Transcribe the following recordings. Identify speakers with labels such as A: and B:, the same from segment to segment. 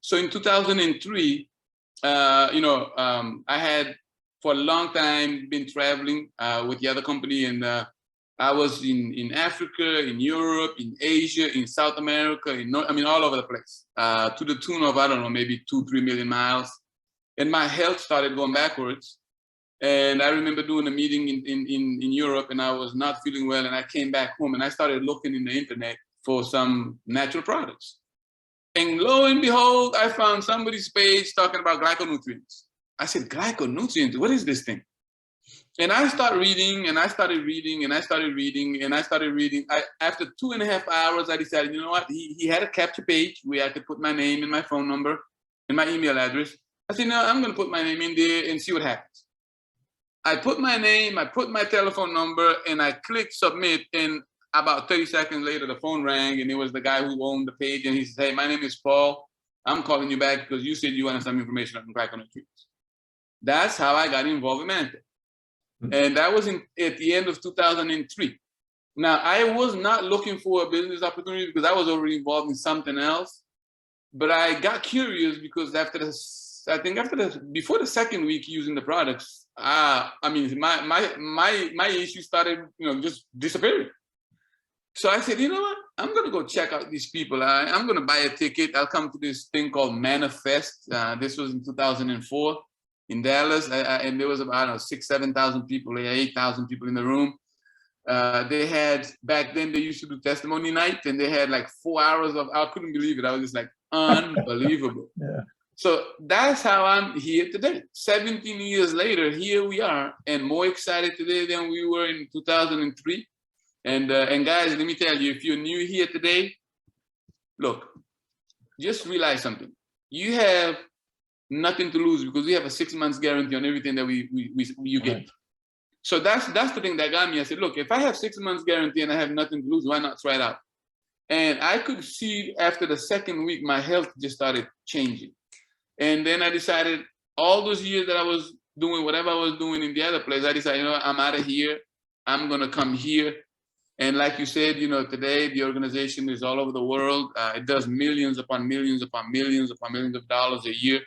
A: So in 2003, I had for a long time been traveling with the other company, and I was in Africa, in Europe, in Asia, in South America, all over the place, to the tune of, I don't know, maybe 2-3 million miles. And my health started going backwards. And I remember doing a meeting in Europe, and I was not feeling well, and I came back home and I started looking in the internet for some natural products. And lo and behold, I found somebody's page talking about glyconutrients. I said, glyconutrients, what is this thing? And I started reading, and I started reading, and I started reading, and I started reading. After 2.5 hours, I decided, you know what? He had a capture page where I could put my name and my phone number and my email address. I said, no, I'm going to put my name in there and see what happens. I put my name, I put my telephone number, and I clicked submit. And about 30 seconds later, the phone rang, and it was the guy who owned the page. And he said, hey, my name is Paul. I'm calling you back because you said you wanted some information on glyconutrients. That's how I got involved in Manatech. And that was at the end of 2003. Now, I was not looking for a business opportunity because I was already involved in something else. But I got curious because before the second week using the products, my issue started, just disappearing. So I said, you know what? I'm going to go check out these people. I'm going to buy a ticket. I'll come to this thing called Manifest. This was in 2004 in Dallas. And there was about, 6,000, 7,000 people, 8,000 people in the room. They had, back then they used to do testimony night, and they had like 4 hours of, I couldn't believe it. I was just like, unbelievable.
B: Yeah.
A: So that's how I'm here today. 17 years later, here we are, and more excited today than we were in 2003. And guys, let me tell you, if you're new here today, look, just realize something. You have nothing to lose because we have a 6 months guarantee on everything that you get. Right. So that's the thing that got me. I said, look, if I have 6 months guarantee and I have nothing to lose, why not try it out? And I could see after the second week, my health just started changing. And then I decided all those years that I was doing whatever I was doing in the other place, I decided, I'm out of here. I'm going to come here. And like you said, today the organization is all over the world. It does millions upon millions upon millions upon millions of dollars a year.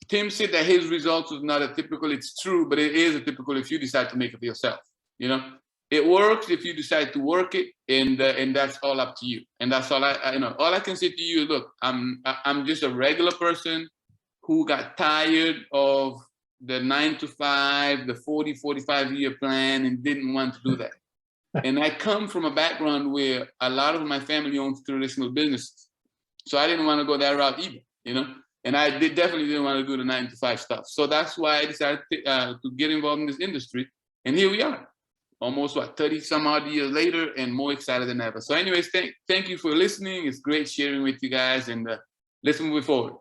A: Tim said that his results was not a typical. It's true, but it is a typical if you decide to make it for yourself. It works if you decide to work it, and that's all up to you. And that's all all I can say to you is, look, I'm just a regular person who got tired of the 9 to 5, the 40, 45-year plan, and didn't want to do that. And I come from a background where a lot of my family owns traditional businesses. So I didn't want to go that route either, And I definitely didn't want to do the 9 to 5 stuff. So that's why I decided to get involved in this industry. And here we are, almost 30 some odd years later, and more excited than ever. So anyways, thank you for listening. It's great sharing with you guys, and let's move it forward.